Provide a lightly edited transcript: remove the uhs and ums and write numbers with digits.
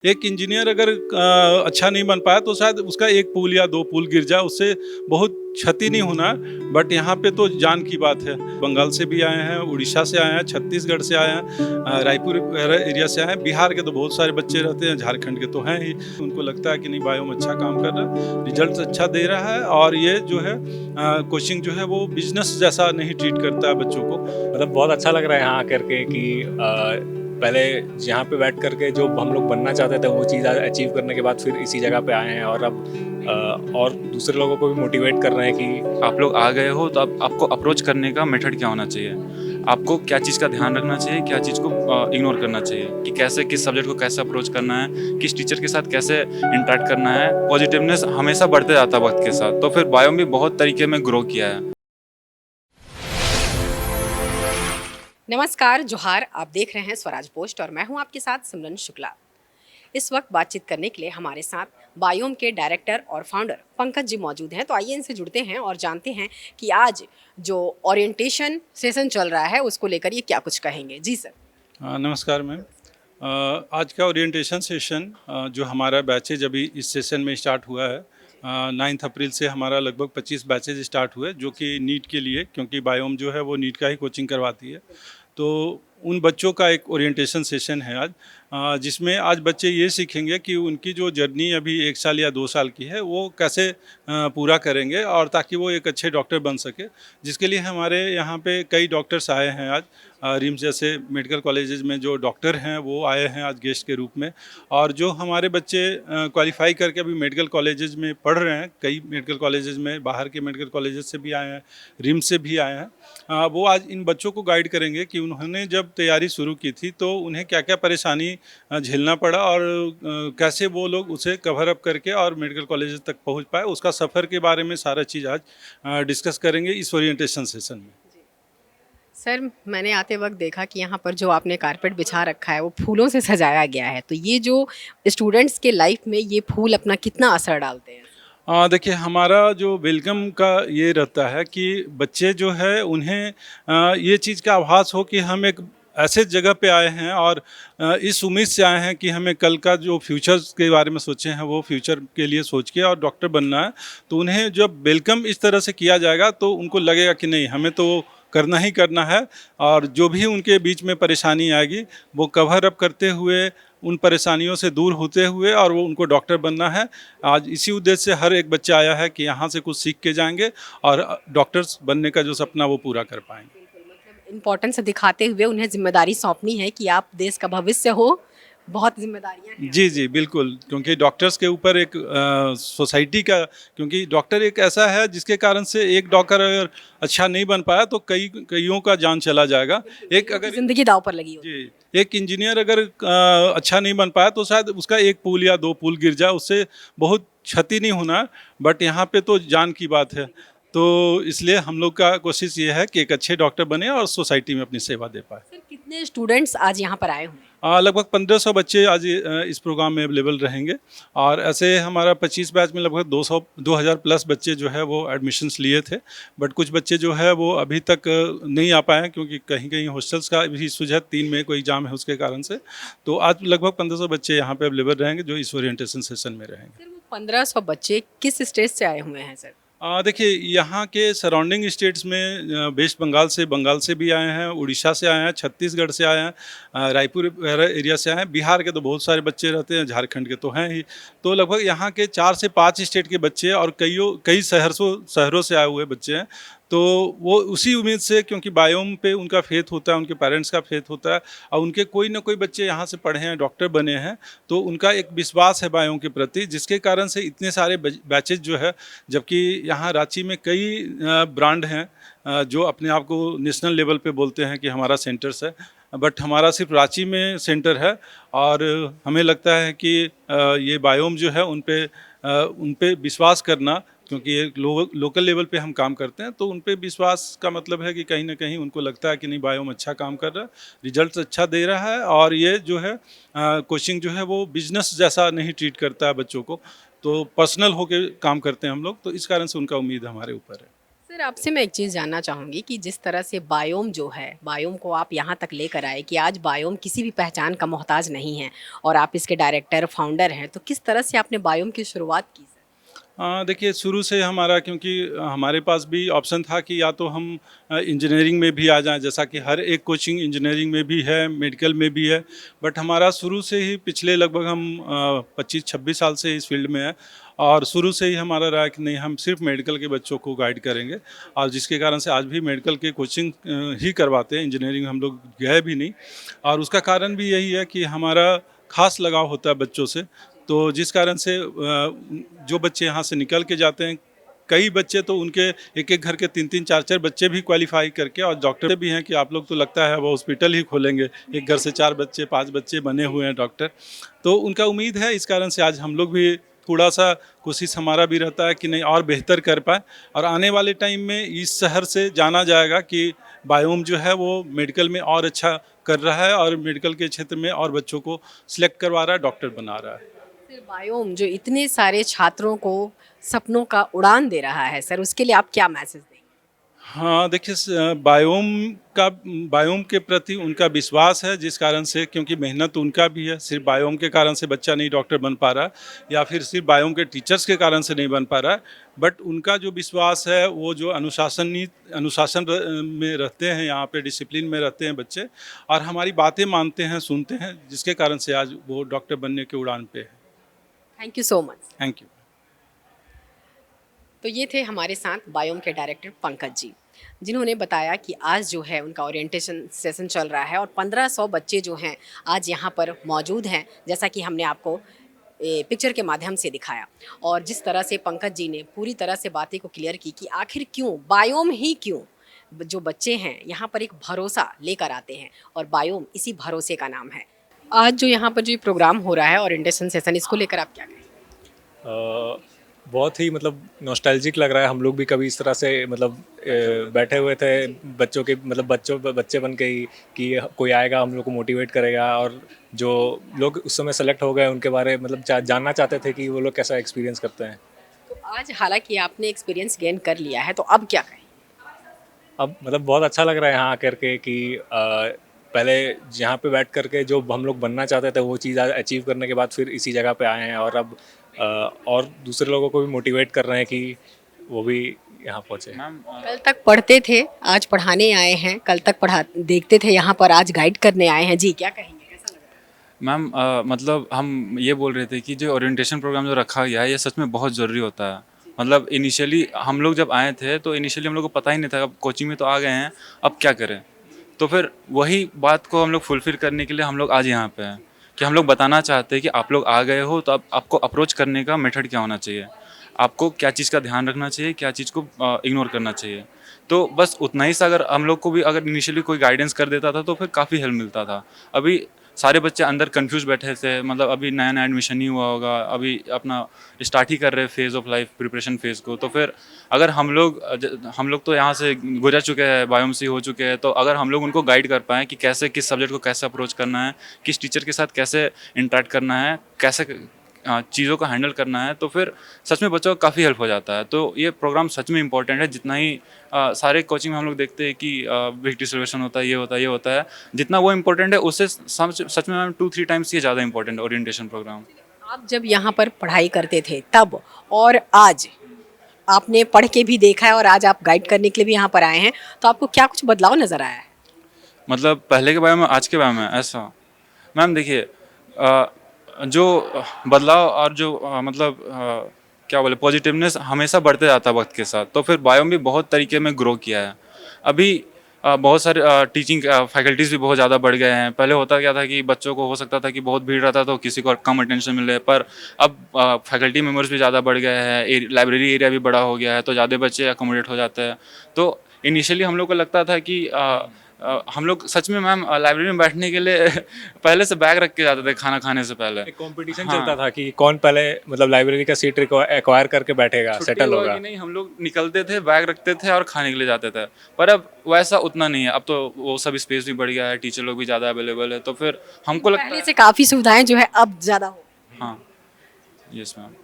एक इंजीनियर अगर अच्छा नहीं बन पाया तो शायद उसका एक पुल या 2 पुल गिर जाए, उससे बहुत क्षति नहीं होना। बट यहाँ पे तो जान की बात है। बंगाल से भी आए हैं, उड़ीसा से आए हैं, छत्तीसगढ़ से आए हैं, रायपुर वगैरह एरिया से आए हैं। बिहार के तो बहुत सारे बच्चे रहते हैं, झारखंड के तो हैं ही। उनको लगता है कि नहीं, बायोम अच्छा काम कर रहा है, रिजल्ट अच्छा दे रहा है और ये जो है कोचिंग जो है वो बिजनेस जैसा नहीं ट्रीट करता है बच्चों को। मतलब बहुत अच्छा लग रहा है यहाँ आकर के कि पहले यहाँ पे बैठ करके जो हम लोग बनना चाहते थे वो चीज़ अचीव करने के बाद फिर इसी जगह पे आए हैं और अब और दूसरे लोगों को भी मोटिवेट कर रहे हैं कि आप लोग आ गए हो तो अब आपको अप्रोच करने का मेथड क्या होना चाहिए, आपको क्या चीज़ का ध्यान रखना चाहिए, क्या चीज़ को इग्नोर करना चाहिए, कि कैसे किस सब्जेक्ट को कैसे अप्रोच करना है, किस टीचर के साथ कैसे इंटरेक्ट करना है। पॉजिटिवनेस हमेशा बढ़ते जाता है वक्त के साथ। तो फिर बायो भी बहुत तरीके में ग्रो किया है। नमस्कार, जोहार। आप देख रहे हैं स्वराज पोस्ट और मैं हूं आपके साथ सिमरन शुक्ला। इस वक्त बातचीत करने के लिए हमारे साथ बायोम के डायरेक्टर और फाउंडर पंकज जी मौजूद हैं। तो आइए इनसे जुड़ते हैं और जानते हैं कि आज जो ओरिएंटेशन सेशन चल रहा है उसको लेकर ये क्या कुछ कहेंगे। जी सर। नमस्कार मैम। आज का ओरिएंटेशन सेशन जो हमारा बैचेज अभी इस सेशन में स्टार्ट हुआ है, 9 अप्रैल से हमारा लगभग 25 बैचेज स्टार्ट हुए, जो कि नीट के लिए, क्योंकि बायोम जो है वो नीट का ही कोचिंग करवाती है। तो उन बच्चों का एक ओरिएंटेशन सेशन है आज, जिसमें आज बच्चे ये सीखेंगे कि उनकी जो जर्नी अभी 1 साल या 2 साल की है वो कैसे पूरा करेंगे, और ताकि वो एक अच्छे डॉक्टर बन सके। जिसके लिए हमारे यहाँ पे कई डॉक्टर्स आए हैं आज। रिम्स जैसे मेडिकल कॉलेजेस में जो डॉक्टर हैं वो आए हैं आज गेस्ट के रूप में। और जो हमारे बच्चे क्वालिफाई करके अभी मेडिकल कॉलेजेस में पढ़ रहे हैं, कई मेडिकल कॉलेजेस में बाहर के मेडिकल कॉलेजेस से भी आए हैं, रिम्स से भी आए हैं, वो आज इन बच्चों को गाइड करेंगे कि उन्होंने जब तैयारी शुरू की थी तो उन्हें क्या क्या परेशानी झेलना पड़ा और कैसे वो लोग उसे कवर अप करके और मेडिकल कॉलेजेस तक पहुंच पाए। उसका सफ़र के बारे में सारा चीज़ आज डिस्कस करेंगे इस ओरिएंटेशन सेशन में। सर, मैंने आते वक्त देखा कि यहाँ पर जो आपने कारपेट बिछा रखा है वो फूलों से सजाया गया है। तो ये जो स्टूडेंट्स के लाइफ में ये फूल अपना कितना असर डालते हैं? देखिए, हमारा जो वेलकम का ये रहता है कि बच्चे जो है उन्हें ये चीज़ का आभास हो कि हम एक ऐसे जगह पे आए हैं और इस उम्मीद से आए हैं कि हमें कल का जो फ्यूचर्स के बारे में सोचे हैं वो फ्यूचर के लिए सोच के और डॉक्टर बनना है। तो उन्हें जब वेलकम इस तरह से किया जाएगा तो उनको लगेगा कि नहीं, हमें तो करना ही करना है, और जो भी उनके बीच में परेशानी आएगी वो कवर अप करते हुए, उन परेशानियों से दूर होते हुए, और वो उनको डॉक्टर बनना है। आज इसी उद्देश्य से हर एक बच्चा आया है कि यहाँ से कुछ सीख के जाएंगे और डॉक्टर्स बनने का जो सपना वो पूरा कर पाएंगे। इम्पोर्टेंस दिखाते हुए उन्हें जिम्मेदारी सौंपनी है कि आप देश का भविष्य हो, बहुत जिम्मेदारियां हैं। जी जी बिल्कुल, क्योंकि डॉक्टर्स के ऊपर एक सोसाइटी का, क्योंकि डॉक्टर एक ऐसा है जिसके कारण से एक डॉक्टर अगर अच्छा नहीं बन पाया तो कईयों का जान चला जाएगा। एक अगर जिंदगी दाव पर लगी हो। जी, एक इंजीनियर अगर अच्छा नहीं बन पाया तो शायद उसका एक पुल या 2 पुल गिर जाए, उससे बहुत क्षति नहीं होना। बट यहाँ पे तो जान की बात है। तो इसलिए हम लोग का कोशिश ये है कि एक अच्छे डॉक्टर बने और सोसाइटी में अपनी सेवा दे पाए। सर, कितने स्टूडेंट्स आज यहाँ पर आए हुए हैं? लगभग 1500 बच्चे आज इस प्रोग्राम में अवेलेबल रहेंगे, और ऐसे हमारा 25 बैच में लगभग 2000 प्लस बच्चे जो है वो एडमिशन्स लिए थे। बट कुछ बच्चे जो है वो अभी तक नहीं आ पाए हैं, क्योंकि कहीं कहीं हॉस्टल्स का भी इशूज है, 3 में कोई एग्जाम है उसके कारण से। तो आज लगभग 1500 बच्चे यहाँ पे अवेलेबल रहेंगे जो इस ओरिएंटेशन सेशन में रहेंगे। सर, वो 1500 बच्चे किस स्टेट से आए हुए हैं सर? देखिए, यहाँ के सराउंडिंग स्टेट्स में वेस्ट बंगाल से भी आए हैं, उड़ीसा से आए हैं, छत्तीसगढ़ से आए हैं, रायपुर वगैरह एरिया से आए हैं। बिहार के तो बहुत सारे बच्चे रहते हैं, झारखंड के तो हैं ही। तो लगभग यहाँ के 4 से 5 स्टेट के बच्चे और कई शहरों से आए हुए बच्चे हैं। तो वो उसी उम्मीद से, क्योंकि बायोम पे उनका फेथ होता है, उनके पेरेंट्स का फेथ होता है, और उनके कोई ना कोई बच्चे यहाँ से पढ़े हैं, डॉक्टर बने हैं, तो उनका एक विश्वास है बायोम के प्रति, जिसके कारण से इतने सारे बैचेज जो है। जबकि यहाँ रांची में कई ब्रांड हैं जो अपने आप को नेशनल लेवल पे बोलते हैं कि हमारा सेंटर्स है, बट हमारा सिर्फ रांची में सेंटर है। और हमें लगता है कि ये बायोम जो है उन पे विश्वास करना, क्योंकि ये लोकल लेवल पे हम काम करते हैं, तो उन पे विश्वास का मतलब है कि कहीं ना कहीं उनको लगता है कि नहीं, बायोम अच्छा काम कर रहा है, रिजल्ट अच्छा दे रहा है, और ये जो है कोचिंग जो है वो बिजनेस जैसा नहीं ट्रीट करता है बच्चों को, तो पर्सनल होके काम करते हैं हम लोग। तो इस कारण से उनका उम्मीद हमारे ऊपर है। सर आपसे मैं एक चीज़ जानना चाहूँगी कि जिस तरह से बायोम जो है, बायोम को आप यहाँ तक लेकर आए कि आज बायोम किसी भी पहचान का मोहताज नहीं है और आप इसके डायरेक्टर, फाउंडर हैं, तो किस तरह से आपने बायोम की शुरुआत की सर? देखिए शुरू से हमारा क्योंकि हमारे पास भी ऑप्शन था कि या तो हम इंजीनियरिंग में भी आ जाएं, जैसा कि हर एक कोचिंग इंजीनियरिंग में भी है, मेडिकल में भी है, बट हमारा शुरू से ही पिछले लगभग हम 25-26 साल से इस फील्ड में है और शुरू से ही हमारा रहा कि नहीं हम सिर्फ मेडिकल के बच्चों को गाइड करेंगे और जिसके कारण से आज भी मेडिकल के कोचिंग ही करवाते हैं, इंजीनियरिंग हम लोग गए भी नहीं और उसका कारण भी यही है कि हमारा खास लगाव होता है बच्चों से। तो जिस कारण से जो बच्चे यहाँ से निकल के जाते हैं, कई बच्चे तो उनके एक एक घर के 3-3 4-4 बच्चे भी क्वालिफाई करके और डॉक्टर भी हैं कि आप लोग तो लगता है वो हॉस्पिटल ही खोलेंगे, एक घर से 4 बच्चे 5 बच्चे बने हुए हैं डॉक्टर। तो उनका उम्मीद है, इस कारण से आज हम लोग भी थोड़ा सा कोशिश हमारा भी रहता है कि नहीं और बेहतर कर पाए और आने वाले टाइम में इस शहर से जाना जाएगा कि बायोम जो है वो मेडिकल में और अच्छा कर रहा है और मेडिकल के क्षेत्र में और बच्चों को सिलेक्ट करवा रहा है, डॉक्टर बना रहा है। सर बायोम जो इतने सारे छात्रों को सपनों का उड़ान दे रहा है सर, उसके लिए आप क्या मैसेज देंगे? हाँ, देखिए बायोम के प्रति उनका विश्वास है, जिस कारण से क्योंकि मेहनत उनका भी है, सिर्फ बायोम के कारण से बच्चा नहीं डॉक्टर बन पा रहा है या फिर सिर्फ बायोम के टीचर्स के कारण से नहीं बन पा रहा है, बट उनका जो विश्वास है वो जो में रहते हैं, यहाँ पे डिसिप्लिन में रहते हैं बच्चे और हमारी बातें मानते हैं, सुनते हैं, जिसके कारण से आज वो डॉक्टर बनने के उड़ान पे है। Thank you so much. Thank you. तो ये थे हमारे साथ बायोम के डायरेक्टर पंकज जी, जिन्होंने बताया कि आज जो है उनका ओरिएंटेशन सेशन चल रहा है और 1500 बच्चे जो हैं आज यहाँ पर मौजूद हैं, जैसा कि हमने आपको पिक्चर के माध्यम से दिखाया और जिस तरह से पंकज जी ने पूरी तरह से बातें को क्लियर की कि आखिर क्यों बायोम ही क्यों जो बच्चे हैं यहाँ पर एक भरोसा लेकर आते हैं और बायोम इसी भरोसे का नाम है। आज जो यहाँ पर जो ये प्रोग्राम हो रहा है ओरिएंटेशन सेशन, इसको लेकर आप क्या कहेंगे? बहुत ही मतलब नॉस्टैल्जिक लग रहा है। हम लोग भी कभी इस तरह से मतलब बैठे हुए थे बच्चों के मतलब बच्चे बन के ही कि कोई आएगा हम लोग को मोटिवेट करेगा और जो लोग उस समय सेलेक्ट हो गए उनके बारे मतलब जानना चाहते थे कि वो लोग कैसा एक्सपीरियंस करते हैं। तो आज हालांकि आपने एक्सपीरियंस गेन कर लिया है, तो अब क्या कहें? अब मतलब बहुत अच्छा लग रहा है यहाँ आकर के कि पहले यहाँ पे बैठ करके जो हम लोग बनना चाहते थे वो चीज़ अचीव करने के बाद फिर इसी जगह पे आए हैं और अब और दूसरे लोगों को भी मोटिवेट कर रहे हैं कि वो भी यहाँ पहुँचे। मैम कल तक पढ़ते थे, आज पढ़ाने आए हैं, कल तक पढ़ा देखते थे यहाँ पर, आज गाइड करने आए हैं। जी क्या कहेंगे, कैसा लग रहा है? मैम मतलब हम ये बोल रहे थे कि जो ओरिएंटेशन प्रोग्राम जो रखा गया है ये सच में बहुत ज़रूरी होता है। मतलब इनिशियली हम लोग जब आए थे तो इनिशियली हम लोग को पता ही नहीं था, अब कोचिंग में तो आ गए हैं, अब क्या करें। तो फिर वही बात को हम लोग फुलफिल करने के लिए हम लोग आज यहाँ पे हैं कि हम लोग बताना चाहते हैं कि आप लोग आ गए हो तो अब आपको अप्रोच करने का मेथड क्या होना चाहिए, आपको क्या चीज़ का ध्यान रखना चाहिए, क्या चीज़ को इग्नोर करना चाहिए। तो बस उतना ही सा अगर हम लोग को भी अगर इनिशियली कोई गाइडेंस कर देता था तो फिर काफ़ी हेल्प मिलता था। अभी सारे बच्चे अंदर कंफ्यूज बैठे थे, मतलब अभी नया नया एडमिशन नहीं हुआ होगा, अभी अपना स्टार्ट ही कर रहे phase of life preparation phase को। तो फिर अगर हम लोग तो यहाँ से गुजर चुके हैं, बायोम से हो चुके हैं, तो अगर हम लोग उनको गाइड कर पाएँ कि कैसे किस सब्जेक्ट को कैसे अप्रोच करना है, किस टीचर के साथ कैसे इंटरेक्ट करना है, कैसे चीज़ों को हैंडल करना है, तो फिर सच में बच्चों को काफ़ी हेल्प हो जाता है। तो ये प्रोग्राम सच में इम्पोर्टेंट है, जितना ही सारे कोचिंग में हम लोग देखते हैं कि वीक डिसर्वेशन होता है, ये होता है, जितना वो इम्पोर्टेंट है उससे सच में मैम 2-3 टाइम्स ये ज़्यादा इम्पोर्टेंट है ओरिएंटेशन प्रोग्राम। आप जब यहाँ पर पढ़ाई करते थे तब और आज आपने पढ़ के भी देखा है और आज आप गाइड करने के लिए भी यहाँ पर आए हैं, तो आपको क्या कुछ बदलाव नज़र आया है? मतलब पहले के बारे में आज के बारे में ऐसा मैम देखिए जो बदलाव और जो क्या बोले पॉजिटिवनेस हमेशा बढ़ते जाता है वक्त के साथ। तो फिर बायोम भी बहुत तरीके में ग्रो किया है। अभी बहुत सारे टीचिंग फैकल्टीज़ भी बहुत ज़्यादा बढ़ गए हैं। पहले होता क्या था कि बच्चों को हो सकता था कि बहुत भीड़ रहता तो किसी को कम अटेंशन मिले, पर अब फैकल्टी मेम्बर्स भी ज़्यादा बढ़ गए हैं, लाइब्रेरी एरिया भी बड़ा हो गया है, तो ज़्यादा बच्चे अकोमोडेट हो जाते हैं। तो इनिशियली हम लोग को लगता था कि हम लोग सच में मैम लाइब्रेरी में बैठने के लिए पहले से बैग रख के जाते थे खाना खाने से पहले। एक कंपटीशन हाँ। चलता था कि कौन पहले मतलब लाइब्रेरी का सीट एक्वायर करके बैठेगा, छुट्टी सेटल हुआ होगा। कि नहीं, हम लोग निकलते थे, बैग रखते थे और खाने के लिए जाते थे। पर अब वैसा उतना नहीं है, अब तो वो सब स्पेस भी बढ़ गया है, टीचर लोग भी ज़्यादा अवेलेबल है, तो फिर हमको लगता पहले है से काफ़ी सुविधाएं जो है अब ज़्यादा हो। हाँ, यस मैम।